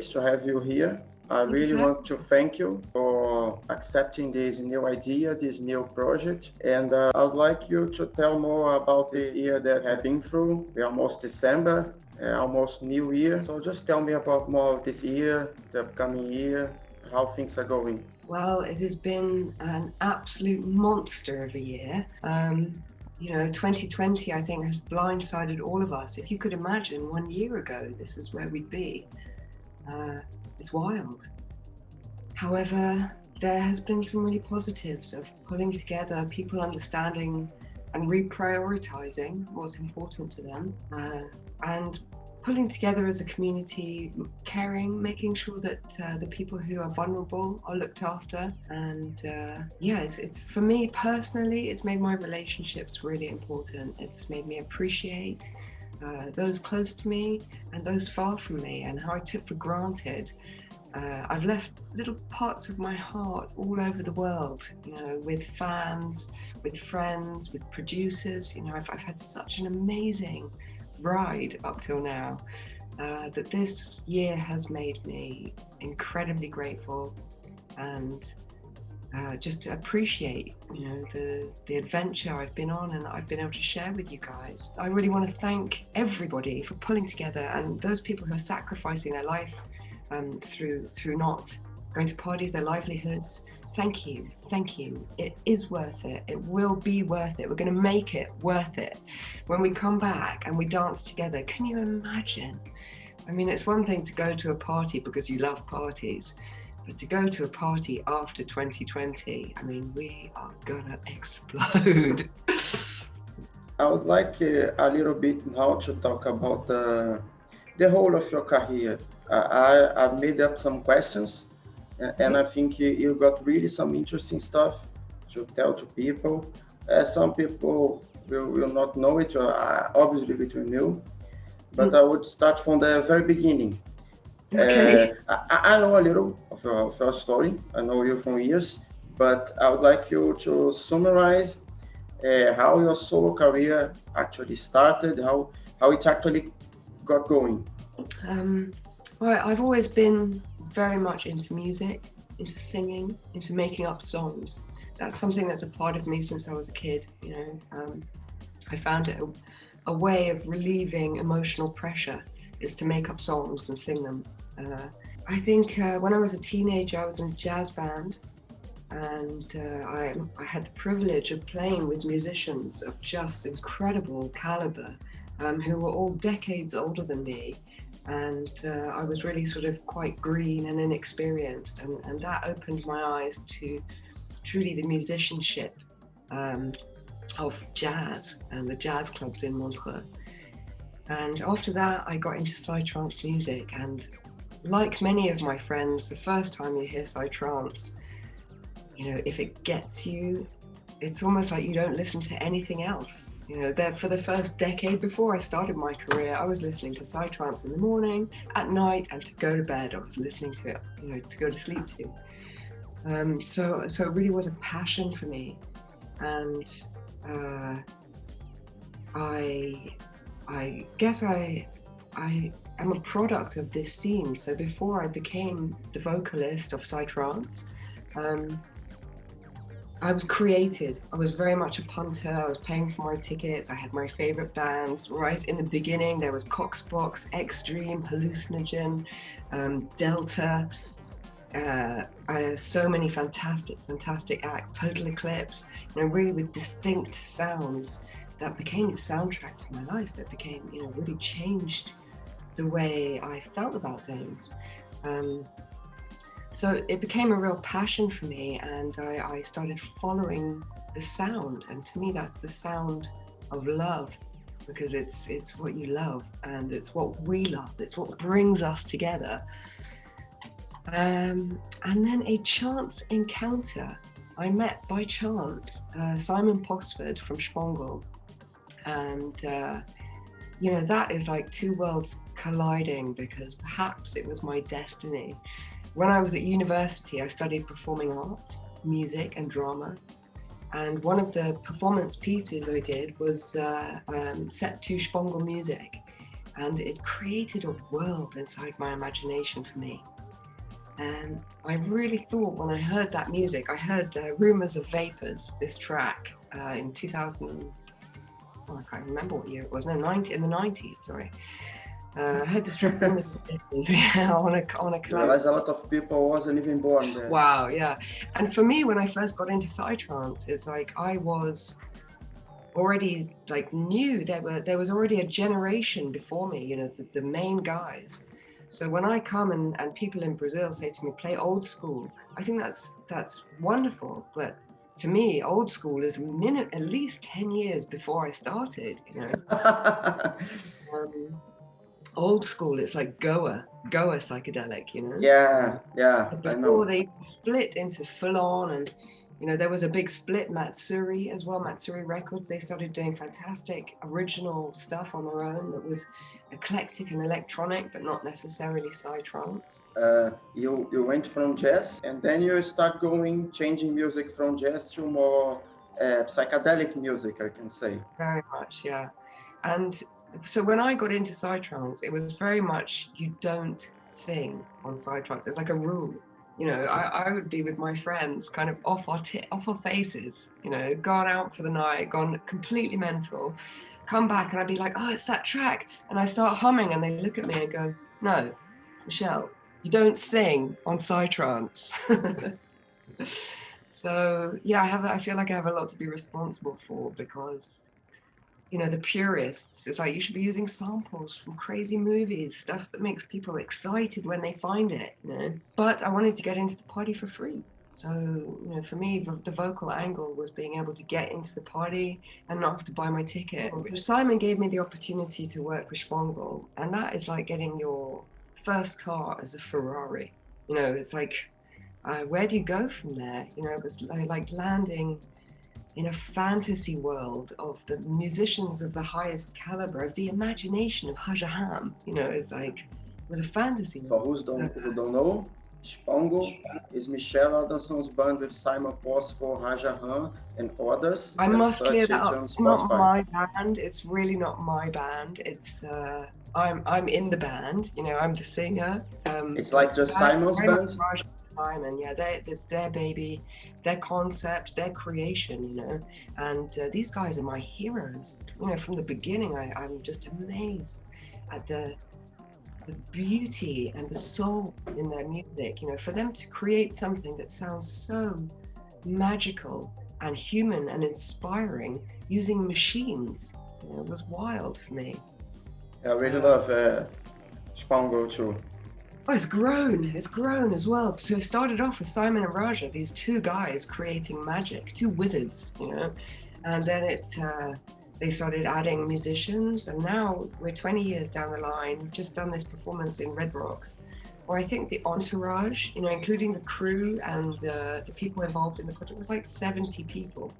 great to have you here. I really want to thank you for accepting this new idea, this new project. And I would like you to tell more about this year that have been through. We're almost December, almost New Year. So just tell me about more of this year, the upcoming year, how things are going. Well, it has been an absolute monster of a year. 2020, I think, has blindsided all of us. If you could imagine 1 year ago, this is where we'd be. It's wild. However, there has been some really positives of pulling together, people understanding and reprioritizing what's important to them, and pulling together as a community, caring, making sure that the people who are vulnerable are looked after. And it's for me personally, it's made my relationships really important. It's made me appreciate those close to me and those far from me, and how I took for granted. I've left little parts of my heart all over the world, with fans, with friends, with producers. I've had such an amazing ride up till now that this year has made me incredibly grateful, and just to appreciate the adventure I've been on and I've been able to share with you guys. I really want to thank everybody for pulling together, and those people who are sacrificing their life through not going to parties, their livelihoods. Thank you. It is worth it. It will be worth it. We're going to make it worth it when we come back and we dance together. Can you imagine? I mean, it's one thing to go to a party because you love parties, but to go to a party after 2020, I mean, we are gonna explode. I would like a little bit now to talk about the whole of your career. I've made up some questions, and I think you got really some interesting stuff to tell to people. Some people will not know it, obviously between you, but I would start from the very beginning. Okay. I know a little of your story. I know you from years, but I would like you to summarize how your solo career actually started, how it actually got going. Well, I've always been very much into music, into singing, into making up songs. That's something that's a part of me since I was a kid. I found it a way of relieving emotional pressure is to make up songs and sing them. I think when I was a teenager, I was in a jazz band, and I had the privilege of playing with musicians of just incredible caliber, who were all decades older than me. And I was really sort of quite green and inexperienced, and that opened my eyes to truly the musicianship of jazz and the jazz clubs in Montreux. And after that, I got into psytrance music, and like many of my friends, the first time you hear psytrance, if it gets you, it's almost like you don't listen to anything else. For the first decade before I started my career, I was listening to psytrance in the morning, at night, and to go to bed. I was listening to it, to go to sleep to. So it really was a passion for me, and I guess I am a product of this scene. So before I became the vocalist of psytrance, I was created. I was very much a punter. I was paying for my tickets. I had my favorite bands. Right in the beginning, there was Coxbox, Extreme, Hallucinogen, Delta. I had so many fantastic acts. Total Eclipse. Really with distinct sounds that became the soundtrack to my life. That became, really changed the way I felt about things. So it became a real passion for me, and I started following the sound. And to me, that's the sound of love, because it's what you love, and it's what we love. It's what brings us together. And then a chance encounter. I met by chance Simon Posford from Spongel, and that is like two worlds colliding, because perhaps it was my destiny. When I was at university, I studied performing arts, music and drama. And one of the performance pieces I did was set to Spongel music. and it created a world inside my imagination for me. And I really thought when I heard that music, I heard Rumors of Vapors, this track in 2000, oh, I can't remember what year it was, no, in the 90s, sorry. I heard this track on a collab. You realize a lot of people wasn't even born there. Wow, yeah. And for me, when I first got into psytrance, it's like I was already like knew there was already a generation before me, you know, the main guys. So when I come and people in Brazil say to me, play old school, I think that's wonderful. But to me, old school is at least 10 years before I started, you know. Old school, it's like Goa psychedelic, you know. Yeah. Before they split into full on, and you know, there was a big split. Matsuri as well, Matsuri Records, they started doing fantastic original stuff on their own that was eclectic and electronic, but not necessarily psytrance. You went from jazz, and then you start changing music from jazz to more psychedelic music, I can say. Very much, yeah. And so when I got into psytrance, it was very much, you don't sing on psytrance. It's like a rule. You know, I would be with my friends kind of off our faces, you know, gone out for the night, gone completely mental, come back and I'd be like, oh, it's that track. And I start humming and they look at me and go, no, Michele, you don't sing on psytrance. So yeah, I feel like I have a lot to be responsible for, because you know, the purists, it's like you should be using samples from crazy movies, stuff that makes people excited when they find it, you know. But I wanted to get into the party for free. So, you know, for me, the vocal angle was being able to get into the party and not have to buy my ticket. Simon gave me the opportunity to work with Spangle, and that is like getting your first car as a Ferrari. You know, it's like, where do you go from there? You know, it was like landing in a fantasy world of the musicians of the highest caliber, of the imagination of Hajaham. You know, it's like, it was a fantasy. For who don't know, Spangle is Michele Adamson's band with Simon for Hajaham and others. I must clear that up. It's not my band. It's really not my band. It's I'm in the band. You know, I'm the singer. It's like just Simon's band. Simon, yeah, it's their baby, their concept, their creation, you know, and these guys are my heroes. You know, from the beginning, I'm just amazed at the beauty and the soul in their music. You know, for them to create something that sounds so magical and human and inspiring using machines, you know, it was wild for me. I really love Spangle too. Oh, it's grown as well. So it started off with Simon and Raja, these two guys creating magic, two wizards, you know, and then they started adding musicians, and now we're 20 years down the line. We've just done this performance in Red Rocks, where I think the entourage, you know, including the crew and the people involved in the project, was like 70 people.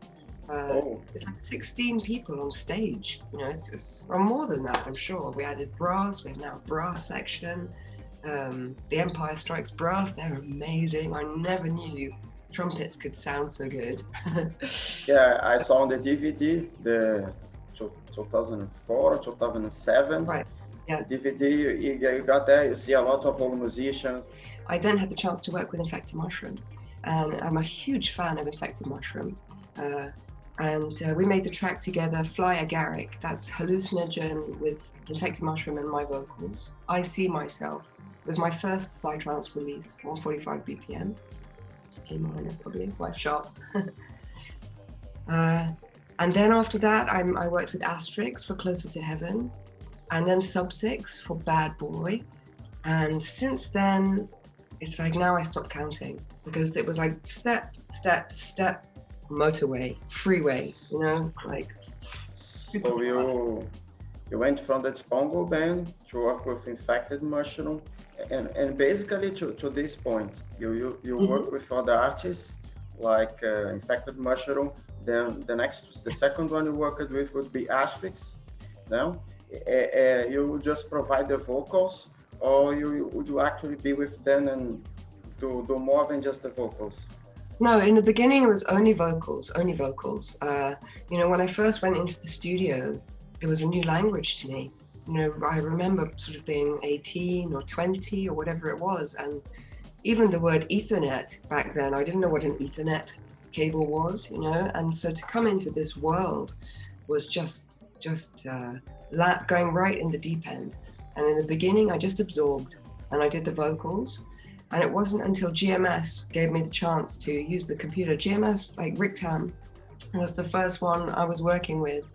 It's like 16 people on stage, you know, it's or more than that, I'm sure. We added brass, we have now a brass section. The Empire Strikes Brass, they're amazing. I never knew trumpets could sound so good. Yeah, I saw on the DVD, the 2004 or 2007. Right, yeah. The DVD, you got there, you see a lot of old musicians. I then had the chance to work with Infected Mushroom, and I'm a huge fan of Infected Mushroom. And we made the track together, Fly Agaric. That's hallucinogen with Infected Mushroom and my vocals. I See Myself. It was my first psytrance release, 145 BPM. A minor, probably, F sharp. And then after that, I worked with Asterix for Closer to Heaven, and then Sub 6 for Bad Boy. And since then, it's like now I stopped counting, because it was like step, step, step, motorway, freeway, you know, like super So you went from the Spangle band to work with Infected Mushroom, and basically to this point, you work with other artists like Infected Mushroom. Then the second one you worked with would be Asterix. Now, you would just provide the vocals, or would you actually be with them and do more than just the vocals? No, in the beginning it was only vocals. You know, when I first went into the studio, it was a new language to me. you know, I remember sort of being 18 or 20 or whatever it was, and even the word Ethernet back then, I didn't know what an Ethernet cable was, you know, and so to come into this world was just going right in the deep end. And in the beginning, I just absorbed, and I did the vocals. And it wasn't until GMS gave me the chance to use the computer. GMS, like Rick Tam, was the first one I was working with.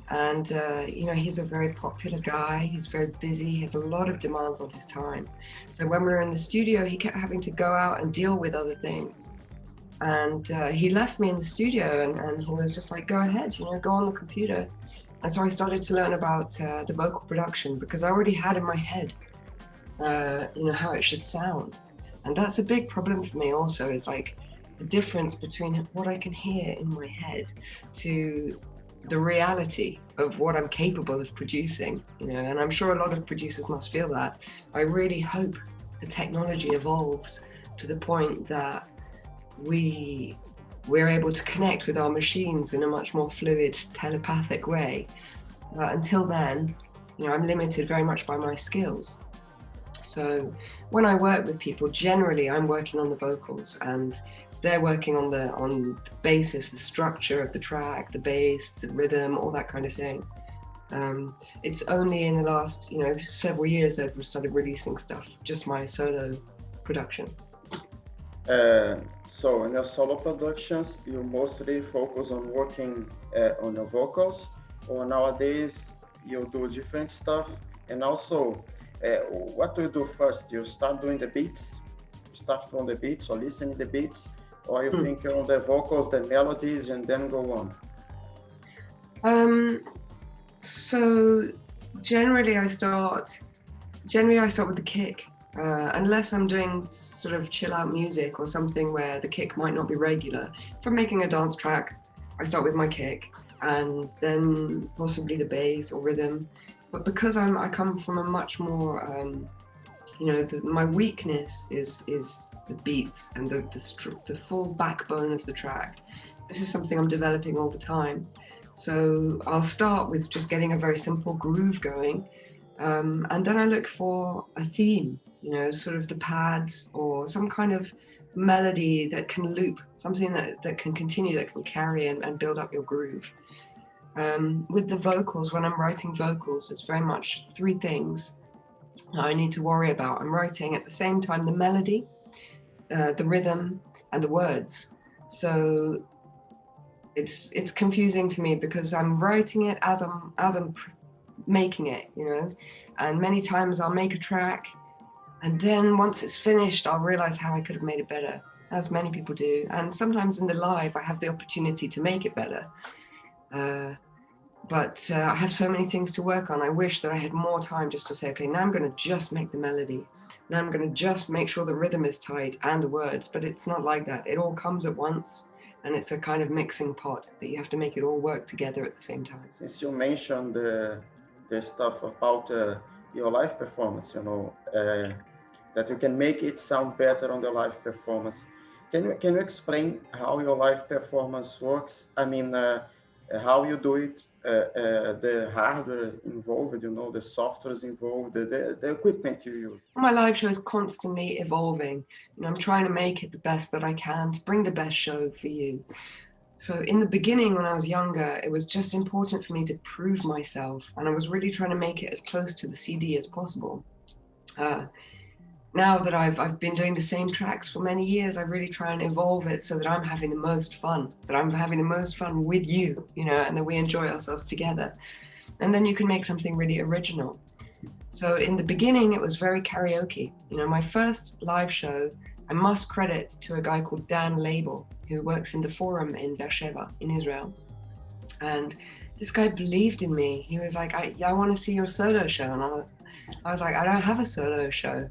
And, you know, he's a very popular guy. He's very busy. He has a lot of demands on his time. So when we were in the studio, he kept having to go out and deal with other things. And he left me in the studio, and he was just like, go ahead, you know, go on the computer. And so I started to learn about the vocal production, because I already had in my head, you know, how it should sound. And that's a big problem for me also. It's like the difference between what I can hear in my head to the reality of what I'm capable of producing, you know, and I'm sure a lot of producers must feel that. I really hope the technology evolves to the point that we're able to connect with our machines in a much more fluid, telepathic way. Until then, you know, I'm limited very much by my skills. So when I work with people, generally I'm working on the vocals, and they're working on the basis, the structure of the track, the bass, the rhythm, all that kind of thing. It's only in the last, you know, several years that I've started releasing stuff, just my solo productions. So in your solo productions, you mostly focus on working on your vocals, or nowadays you do different stuff? And also, what do you do first? You start doing the beats, start from the beats or listening to the beats, or you think on the vocals, the melodies, and then go on? So generally I start with the kick. Unless I'm doing sort of chill out music or something where the kick might not be regular. If I'm making a dance track, I start with my kick and then possibly the bass or rhythm. But because I come from a much more, you know, my weakness is the beats and the full backbone of the track. This is something I'm developing all the time. So I'll start with just getting a very simple groove going. And then I look for a theme, you know, sort of the pads or some kind of melody that can loop, something that can continue, that can carry and build up your groove. With the vocals, when I'm writing vocals, it's very much three things I need to worry about. I'm writing at the same time the melody, the rhythm, and the words. So it's confusing to me because I'm writing it as I'm making it, you know, and many times I'll make a track and then once it's finished I'll realize how I could have made it better, as many people do, and sometimes in the live I have the opportunity to make it better, but I have so many things to work on. I wish that I had more time just to say, okay, now I'm going to just make the melody, now I'm going to just make sure the rhythm is tight and the words, but it's not like that. It all comes at once, and it's a kind of mixing pot that you have to make it all work together at the same time. Since you mentioned the stuff about your live performance, you know, that you can make it sound better on the live performance. Can you explain how your live performance works? I mean, how you do it, the hardware involved, you know, the softwares involved, the equipment you use. My live show is constantly evolving, and I'm trying to make it the best that I can to bring the best show for you. So in the beginning, when I was younger, it was just important for me to prove myself, and I was really trying to make it as close to the CD as possible. Now that I've been doing the same tracks for many years, I really try and evolve it so that I'm having the most fun, with you, you know, and that we enjoy ourselves together. And then you can make something really original. So in the beginning, it was very karaoke. You know, my first live show, I must credit to a guy called Dan Label, who works in the Forum in Beersheba in Israel. And this guy believed in me. He was like, I want to see your solo show. And I was like, I don't have a solo show.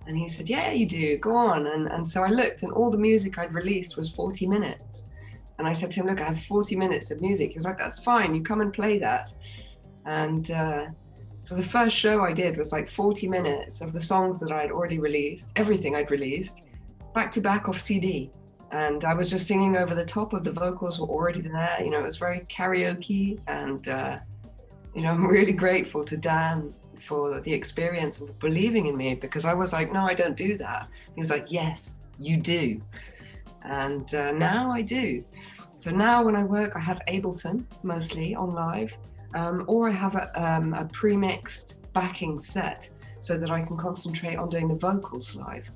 And he said, yeah, you do, go on. And so I looked, and all the music I'd released was 40 minutes. And I said to him, look, I have 40 minutes of music. He was like, that's fine, you come and play that. And so the first show I did was like 40 minutes of the songs that I'd already released, everything I'd released, back to back off CD. And I was just singing over the top of the vocals were already there. You know, it was very karaoke, and You know, I'm really grateful to Dan for the experience of believing in me, because I was like, no, I don't do that. He was like, yes, you do. And now I do. So now when I work, I have Ableton mostly on live, or I have a pre-mixed backing set so that I can concentrate on doing the vocals live.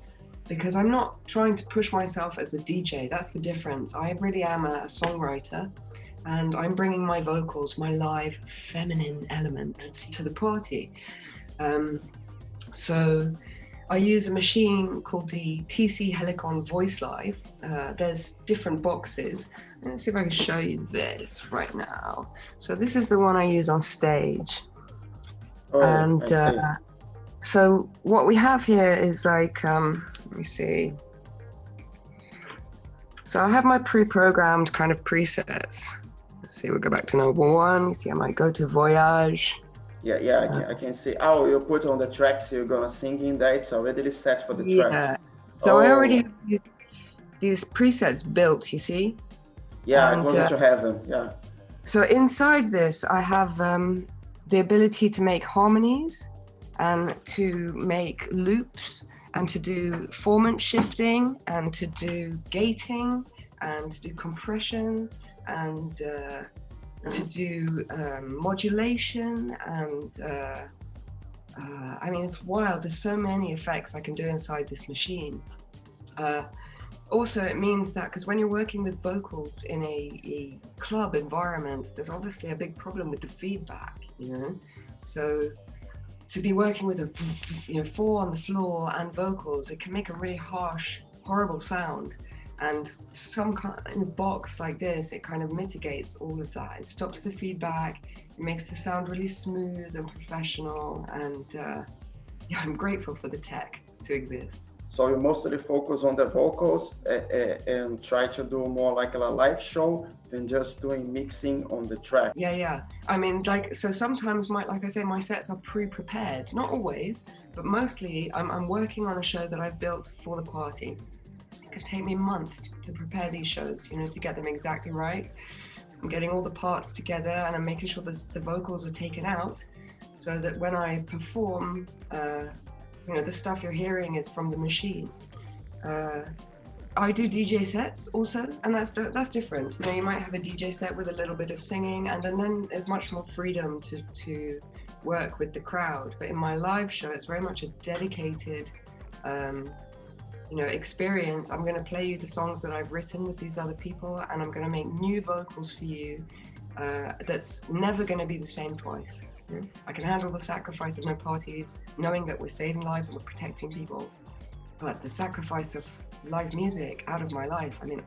Because I'm not trying to push myself as a DJ, that's the difference. I really am a songwriter, and I'm bringing my vocals, my live feminine element to the party. So I use a machine called the TC Helicon Voice Live. There's different boxes. Let's see if I can show you this right now. So this is the one I use on stage. Oh, And I see. so what we have here is like, let me see. So I have my pre-programmed kind of presets. Let's see, we'll go back to number one. You see, I might go to Voyage. Yeah, I can see. Oh, you put on the tracks you're gonna sing in there. It's already set for the track. Yeah. So I already have these presets built, you see? Yeah, And, I wanted to have them, yeah. So inside this, I have the ability to make harmonies and to make loops and to do formant shifting and to do gating and to do compression and to do modulation and I mean, it's wild. There's so many effects I can do inside this machine. Also, it means that because when you're working with vocals in a club environment, there's obviously a big problem with the feedback, you know? So to be working with a four on the floor and vocals, it can make a really harsh, horrible sound. And some kind of box like this, it kind of mitigates all of that. It stops the feedback, it makes the sound really smooth and professional. And yeah, I'm grateful for the tech to exist. So you mostly focus on the vocals and try to do more like a live show than just doing mixing on the track. Yeah. I mean, like, so sometimes like I say, my sets are pre-prepared. Not always, but mostly I'm working on a show that I've built for the party. It can take me months to prepare these shows, you know, to get them exactly right. I'm getting all the parts together and I'm making sure the vocals are taken out so that when I perform, you know, the stuff you're hearing is from the machine. I do DJ sets also, and that's different. You know, you might have a DJ set with a little bit of singing, and then there's much more freedom to work with the crowd. But in my live show, it's very much a dedicated, you know, experience. I'm going to play you the songs that I've written with these other people, and I'm going to make new vocals for you. That's never going to be the same twice. I can handle the sacrifice of my parties, knowing that we're saving lives and we're protecting people. But the sacrifice of live music out of my life, I mean,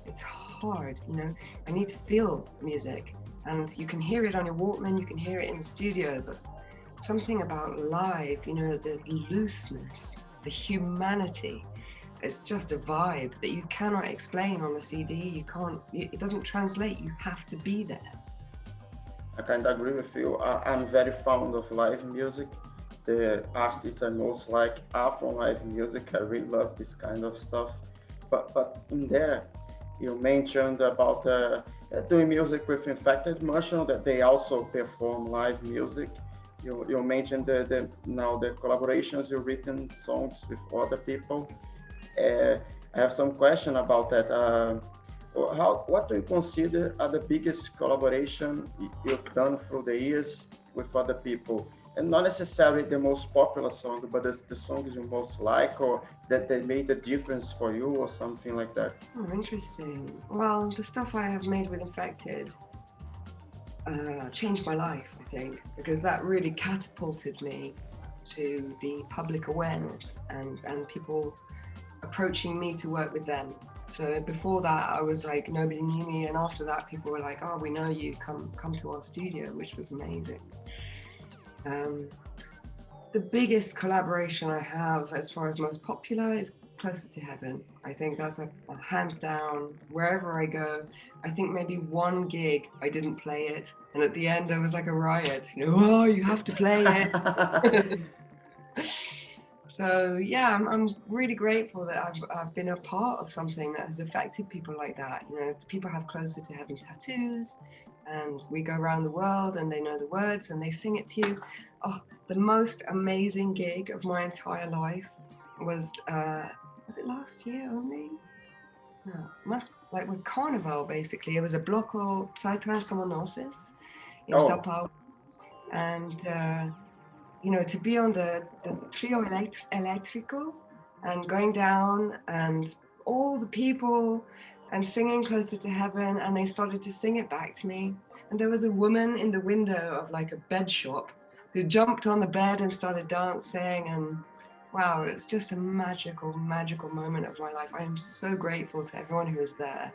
it's hard, you know? I need to feel music, and you can hear it on your Walkman, you can hear it in the studio, but something about live, you know, the looseness, the humanity, it's just a vibe that you cannot explain on a CD. You can't, it doesn't translate, you have to be there. I kind of agree with you. I'm very fond of live music. The artists I most like are from live music. I really love this kind of stuff. But in there, you mentioned about doing music with Infected Mushroom, that they also perform live music. You mentioned now the collaborations, you've written songs with other people. I have some question about that. What do you consider are the biggest collaboration you've done through the years with other people? And not necessarily the most popular song, but the songs you most like, or that they made a difference for you, or something like that. Oh, interesting. Well, the stuff I have made with Infected changed my life, I think, because that really catapulted me to the public awareness and people approaching me to work with them. So before that, I was like, nobody knew me, and after that, people were like, "Oh, we know you. Come to our studio," which was amazing. The biggest collaboration I have, as far as most popular, is Closer to Heaven. I think that's a hands down. Wherever I go, I think maybe one gig I didn't play it, and at the end there was like a riot. You know, oh, you have to play it. So yeah, I'm really grateful that I've been a part of something that has affected people like that. You know, people have Closer to Heaven tattoos, and we go around the world and they know the words and they sing it to you. Oh, the most amazing gig of my entire life was it last year only? No, with Carnival, basically. It was a Bloco Psytransomnosis in Sao Paulo. And, to be on the trio eléctrico and going down and all the people and singing Closer to Heaven, and they started to sing it back to me. And there was a woman in the window of like a bed shop who jumped on the bed and started dancing, and wow, it was just a magical, magical moment of my life. I am so grateful to everyone who was there.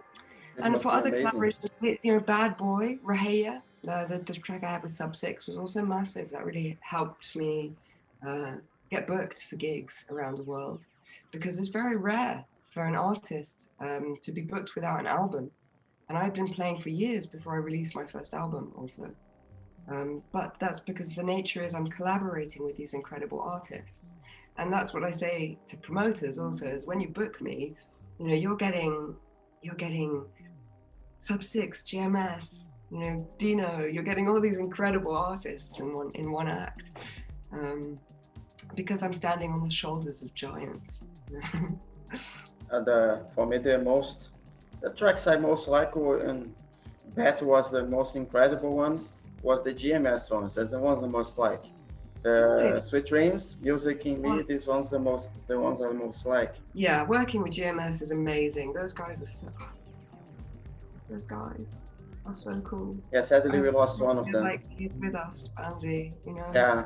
And for other collaborations, Bad Boy, Rahaya, the track I have with Sub 6 was also massive. That really helped me get booked for gigs around the world, because it's very rare for an artist to be booked without an album. And I'd been playing for years before I released my first album also. But that's because the nature is I'm collaborating with these incredible artists. And that's what I say to promoters also, is when you book me, you're getting Sub 6, GMS, Dino, you're getting all these incredible artists in one act. Because I'm standing on the shoulders of giants. And for me, the tracks I most like, and that was the most incredible ones, was the GMS ones. That's the ones I most like. The Sweet Dreams, Music in Me, these ones the ones I most like. Yeah, working with GMS is amazing. Those guys are so cool. Yeah, sadly we lost one of them. Like he's with us, Banzi, Yeah,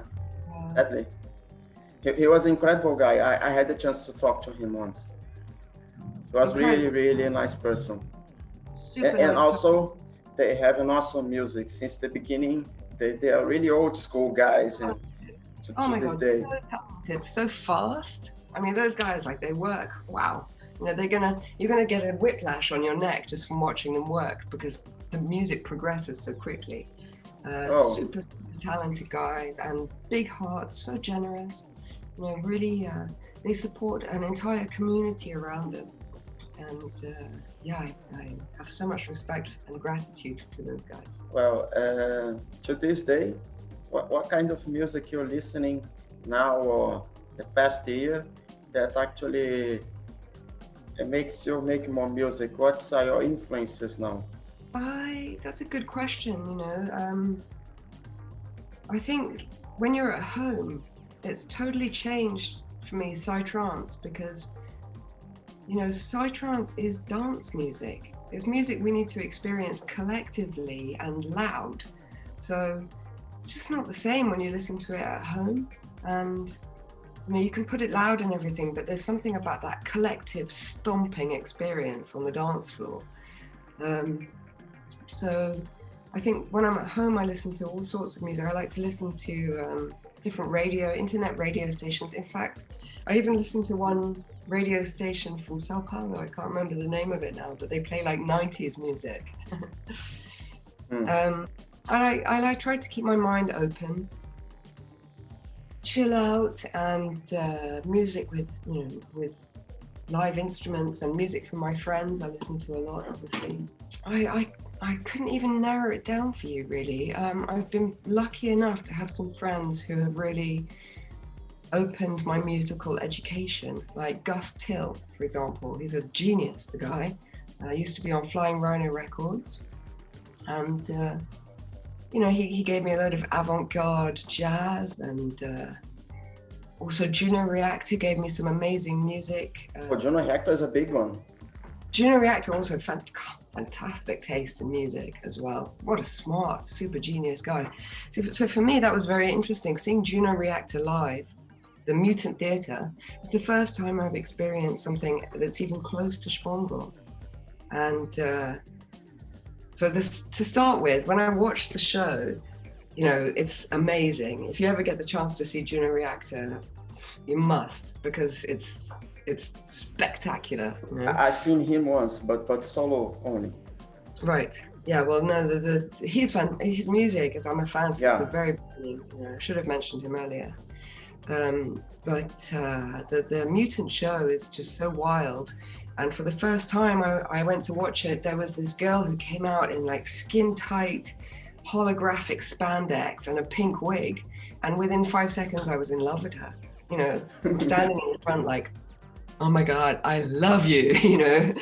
sadly. He was an incredible guy. I had the chance to talk to him once. He was really, really a nice person. And also, they have an awesome music since the beginning. They are really old school guys, and to this day. So talented, so fast. I mean, those guys, they work. Wow. You're gonna get a whiplash on your neck just from watching them work, because the music progresses so quickly. Super talented guys and big hearts, so generous. Really, they support an entire community around them. And I have so much respect and gratitude to those guys. Well, to this day, what kind of music you're listening now or the past year that actually makes you make more music? What's your influences now? That's a good question. I think when you're at home, it's totally changed for me, Psytrance, because Psytrance is dance music. It's music we need to experience collectively and loud. So it's just not the same when you listen to it at home. And you can put it loud and everything, but there's something about that collective stomping experience on the dance floor. So I think when I'm at home, I listen to all sorts of music. I like to listen to different internet radio stations. In fact, I even listened to one radio station from Sao Paulo. I can't remember the name of it now, but they play 90s music. I try to keep my mind open, chill out, and music with live instruments and music from my friends. I listen to a lot, obviously. I couldn't even narrow it down for you, really. I've been lucky enough to have some friends who have really opened my musical education, like Gus Till, for example. He's a genius, the guy. Used to be on Flying Rhino Records. And, he gave me a load of avant-garde jazz, and also Juno Reactor gave me some amazing music. Juno Reactor is a big one. Juno Reactor also fantastic taste in music as well. What a smart, super genius guy. So for me, that was very interesting. Seeing Juno Reactor live, the Mutant Theatre, was the first time I've experienced something that's even close to Spongo. And so to start with, when I watched the show, it's amazing. If you ever get the chance to see Juno Reactor, you must, because it's spectacular. I've seen him once, but solo only. Right. Yeah. Well, no. His music, as I'm a fan since the very beginning. I should have mentioned him earlier. But the Mutant show is just so wild, And for the first time I went to watch it, there was this girl who came out in like skin tight holographic spandex and a pink wig. And within 5 seconds, I was in love with her. You know, I'm standing in the front like, oh my God, I love you, you know?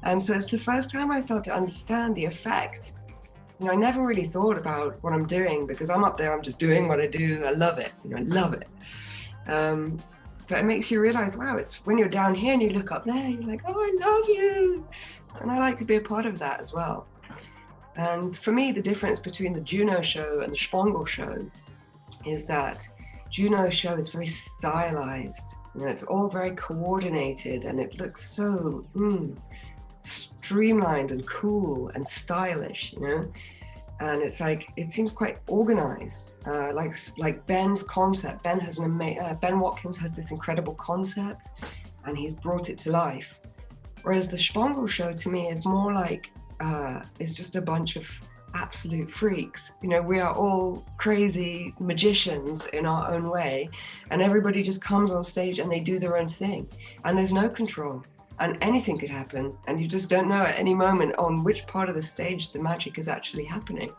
And so it's the first time I started to understand the effect. You know, I never really thought about what I'm doing because I'm up there, I'm just doing what I do. I love it, you know, I love it. But it makes you realize, wow, it's when you're down here and you look up there, you're like, oh, I love you. And I like to be a part of that as well. And for me, the difference between the Juno show and the Spongel show is that Juno's show is very stylized. You know, it's all very coordinated and it looks so streamlined and cool and stylish, you know? And it's like, it seems quite organized, like Ben's concept. Ben Watkins has this incredible concept and he's brought it to life. Whereas the Spongel show to me is more like, it's just a bunch of absolute freaks. You know, we are all crazy magicians in our own way, and everybody just comes on stage and they do their own thing, and there's no control, and anything could happen, and you just don't know at any moment on which part of the stage the magic is actually happening.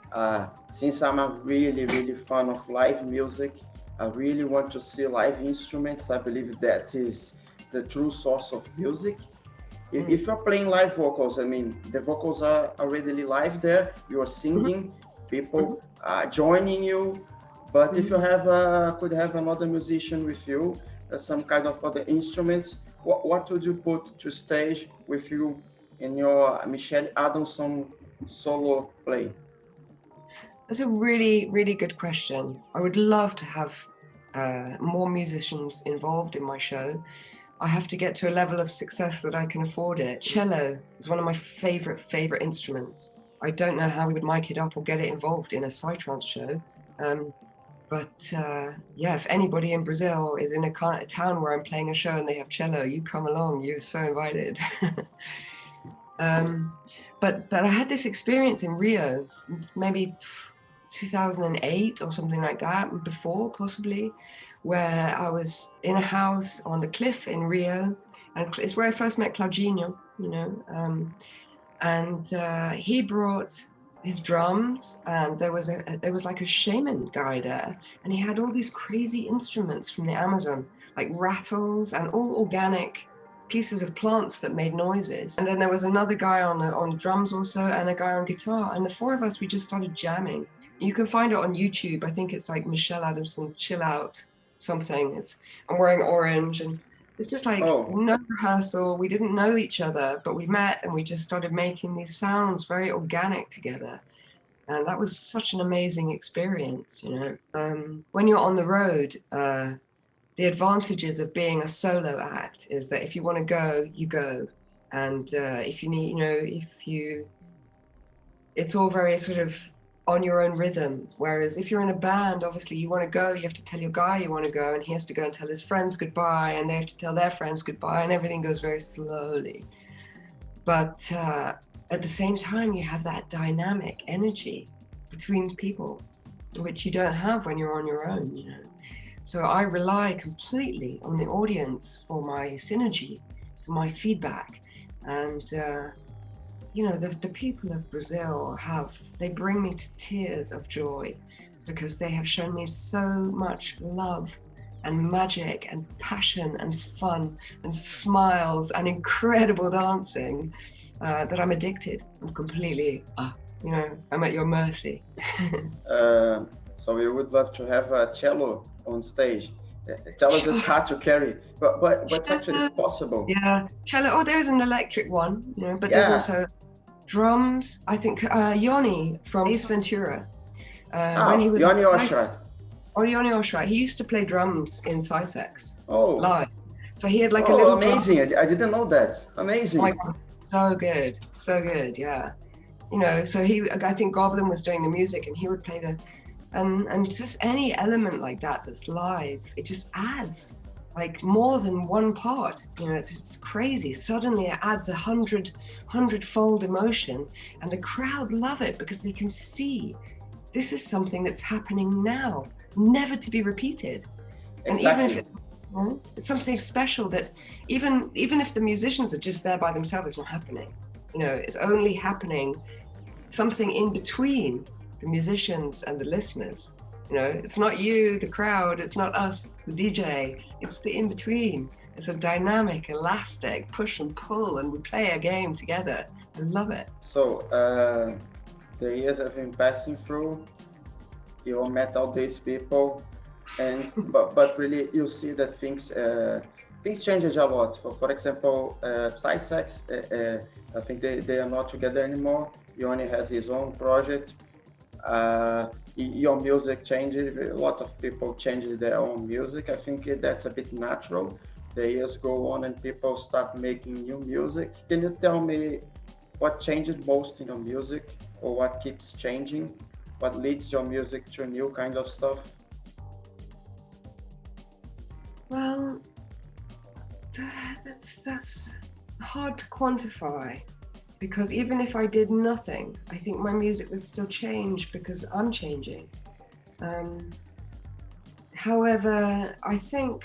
Since I'm a really fan of live music, I really want to see live instruments. I believe that is the true source of music. If you're playing live vocals, I mean, the vocals are already live there, you're singing, people are joining you, but if you could have another musician with you, some kind of other instruments, what would you put to stage with you in your Michele Adamson solo play? That's a really good question. I would love to have more musicians involved in my show. I have to get to a level of success that I can afford it. Cello is one of my favorite instruments. I don't know how we would mic it up or get it involved in a psytrance show. Yeah, if anybody in Brazil is in a town where I'm playing a show and they have cello, you come along, you're so invited. But I had this experience in Rio, maybe 2008 or something like that, before possibly, where I was in a house on the cliff in Rio, and it's where I first met Claudinho, you know, and he brought his drums, and there was like a shaman guy there, and he had all these crazy instruments from the Amazon, like rattles and all organic pieces of plants that made noises. And then there was another guy on drums also, and a guy on guitar, and the four of us, we just started jamming. You can find it on YouTube. I think it's like Michele Adamson Chill Out something. I'm wearing orange, and it's just like no rehearsal. We didn't know each other, but we met and we just started making these sounds very organic together. And that was such an amazing experience, you know. When you're on the road, the advantages of being a solo act is that if you want to go, you go. And if you need, you know, it's all very sort of on your own rhythm. Whereas if you're in a band, obviously you want to go, you have to tell your guy you want to go, and he has to go and tell his friends goodbye, and they have to tell their friends goodbye, and everything goes very slowly. But at the same time, you have that dynamic energy between people, which you don't have when you're on your own, you know. So I rely completely on the audience for my synergy, for my feedback. And you know, the people of Brazil they bring me to tears of joy, because they have shown me so much love and magic and passion and fun and smiles and incredible dancing that I'm addicted. I'm completely, you know, I'm at your mercy. So we would love to have a cello on stage. Cello is hard to carry, but it's actually possible. Yeah, cello. Oh, there's an electric one, you know, but there's also drums. I think Yoni from Ace Ventura. When he was Yoni Oshrat. Oh, Yoni Oshrat. He used to play drums in Cysex live. So he had like a little. Oh, amazing! I didn't know that. Amazing. Oh my God. So good. Yeah. You know, so I think Goblin was doing the music, and he would play and just any element like that that's live, it just adds like more than one part. You know, it's crazy. Suddenly it adds 100-fold emotion, and the crowd love it because they can see this is something that's happening now, never to be repeated. Exactly. Right? It's something special that even if the musicians are just there by themselves, it's not happening. You know, it's only happening something in between the musicians and the listeners. You know, it's not you, the crowd, it's not us, the DJ, it's the in between. It's a dynamic, elastic push and pull, and we play a game together. I love it. So the years I've been passing through, you met all these people, and but really you see that things changes a lot. For example, Psysex, I think they are not together anymore. Yoni has his own project. Your music changes. A lot of people change their own music. I think that's a bit natural. The years go on and people start making new music. Can you tell me what changed most in your music, or what keeps changing? What leads your music to new kind of stuff? Well, that's hard to quantify, because even if I did nothing, I think my music would still change because I'm changing. However, I think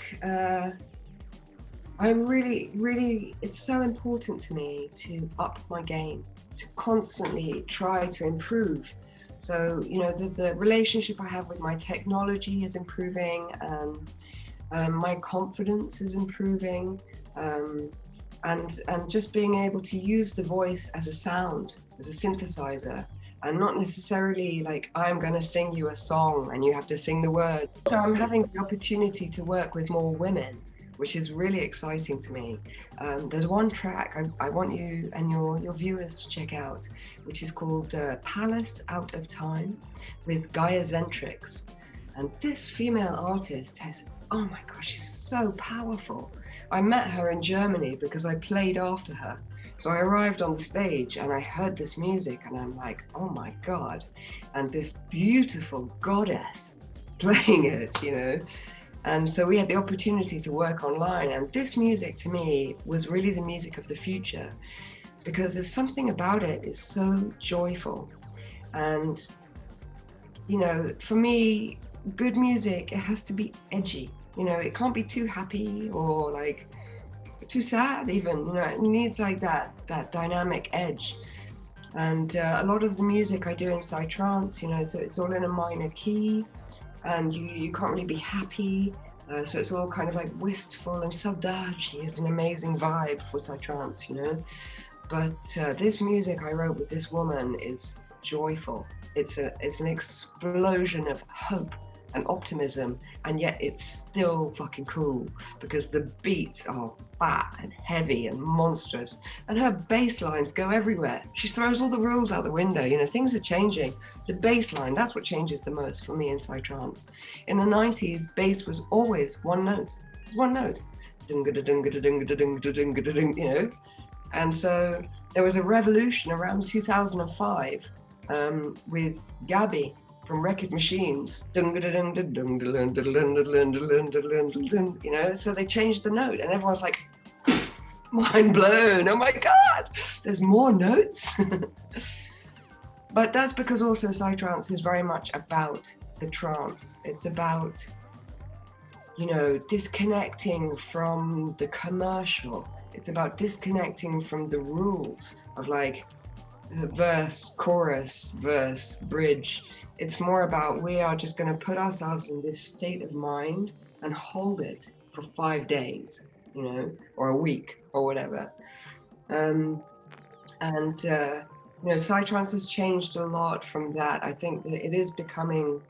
I'm really, it's so important to me to up my game, to constantly try to improve. So, you know, the relationship I have with my technology is improving, and my confidence is improving, and just being able to use the voice as a sound, as a synthesizer, and not necessarily like, I'm going to sing you a song and you have to sing the words. So I'm having the opportunity to work with more women, which is really exciting to me. There's one track I want you and your viewers to check out, which is called Palace Out of Time with Gaiazentrix. And this female artist has, oh my gosh, she's so powerful. I met her in Germany because I played after her. So I arrived on the stage and I heard this music and I'm like, oh my God. And this beautiful goddess playing it, you know. And so we had the opportunity to work online, and this music to me was really the music of the future, because there's something about it is so joyful. And, you know, for me, good music, it has to be edgy. You know, it can't be too happy or like too sad even, you know, it needs like that dynamic edge. And a lot of the music I do in psytrance, you know, so it's all in a minor key, and you can't really be happy. So it's all kind of like wistful, and Saudade is an amazing vibe for psytrance, you know. But this music I wrote with this woman is joyful. It's an explosion of hope and optimism, and yet it's still fucking cool because the beats are fat and heavy and monstrous, and her bass lines go everywhere. She throws all the rules out the window, you know, things are changing. The bass line, that's what changes the most for me in psytrance. In the 90s, bass was always one note, you know. And so there was a revolution around 2005 with Gabby from Record Machines, you know, so they changed the note and everyone's like, mind blown, oh my God, there's more notes. But that's because also psytrance is very much about the trance. It's about, you know, disconnecting from the commercial. It's about disconnecting from the rules of like verse, chorus, verse, bridge. It's more about, we are just going to put ourselves in this state of mind and hold it for 5 days, you know, or a week or whatever. You know, psytrance has changed a lot from that. I think that it is becoming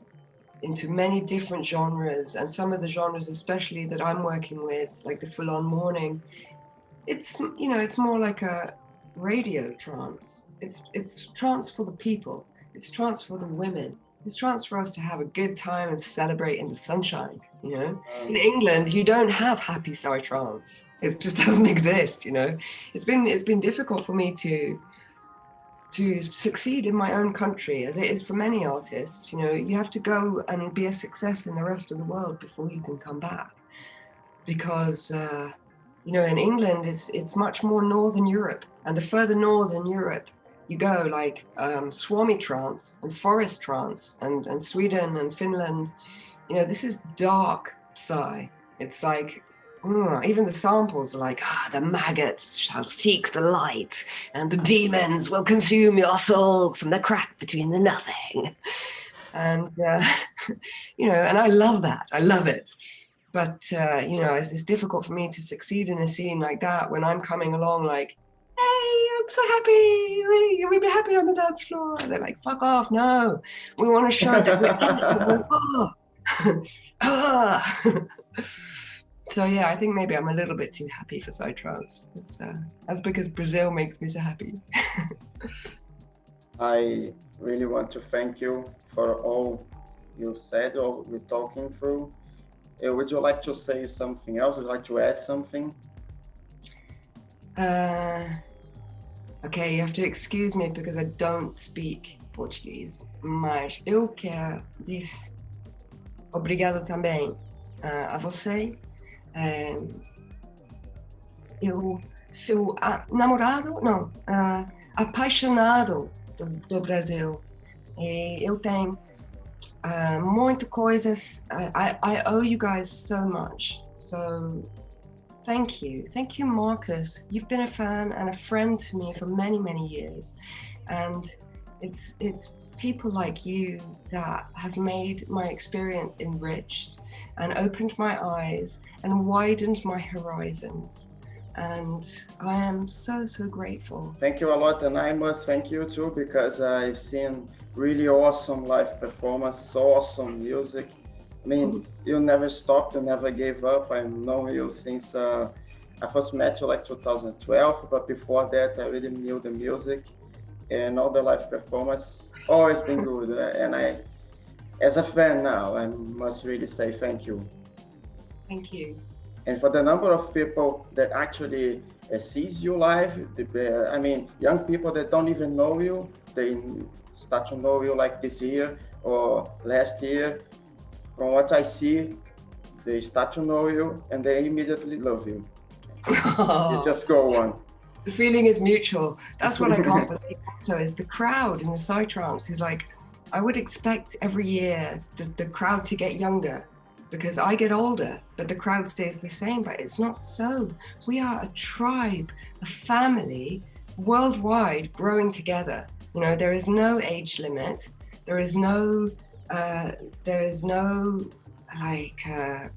into many different genres, and some of the genres, especially that I'm working with, like the full-on morning, it's, you know, it's more like a radio trance. It's trance for the people. It's trance for the women. It's trance for us to have a good time and celebrate in the sunshine, you know? In England, you don't have happy psytrance. It just doesn't exist, you know? It's been difficult for me to succeed in my own country, as it is for many artists. You know, you have to go and be a success in the rest of the world before you can come back. Because, you know, in England, it's much more Northern Europe. And the further Northern Europe you go, like Swami trance and forest trance and Sweden and Finland, you know, this is dark psy. It's like Even the samples are like, the maggots shall seek the light, and the demons will consume your soul from the crack between the nothing. And, and I love that. I love it. But, it's difficult for me to succeed in a scene like that when I'm coming along like, hey, I'm so happy. We'll be happy on the dance floor. And they're like, fuck off. No, we want to show that we're So yeah, I think maybe I'm a little bit too happy for psytrance. That's because Brazil makes me so happy. I really want to thank you for all you said or we're talking through. Would you like to say something else? Would you like to add something? Okay, you have to excuse me because I don't speak Portuguese, mas eu quero dizer obrigado também a você. Eu sou namorado, não, apaixonado do Brasil. E eu tenho muitas coisas. I owe you guys so much. So thank you, Marcus. You've been a fan and a friend to me for many, many years, and it's people like you that have made my experience enriched and opened my eyes and widened my horizons. And I am so, so grateful. Thank you a lot, and I must thank you too, because I've seen really awesome live performance, awesome music. I mean, you never stopped, you never gave up. I've known you since I first met you like 2012, but before that I really knew the music and all the live performance. Always been good, and I, as a fan now, I must really say thank you. Thank you. And for the number of people that actually sees you live, I mean, young people that don't even know you, they start to know you like this year or last year. From what I see, they start to know you and they immediately love you. You just go on. The feeling is mutual. That's what I can't believe. So is the crowd in the psytrance is like, I would expect every year the crowd to get younger because I get older, but the crowd stays the same. But it's not so. We are a tribe, a family, worldwide, growing together. There is no age limit. There is no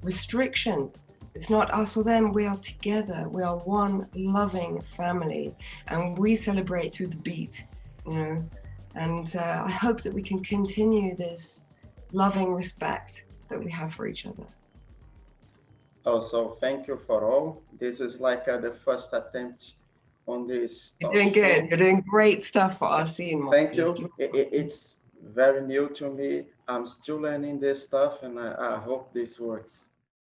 restriction. It's not us or them. We are together. We are one loving family, and we celebrate through the beat. And I hope that we can continue this loving respect that we have for each other. Also, thank you for all. This is like the first attempt on this. You're doing good. You're doing great stuff for our scene. Thank you. It's very new to me. I'm still learning this stuff, and I hope this works.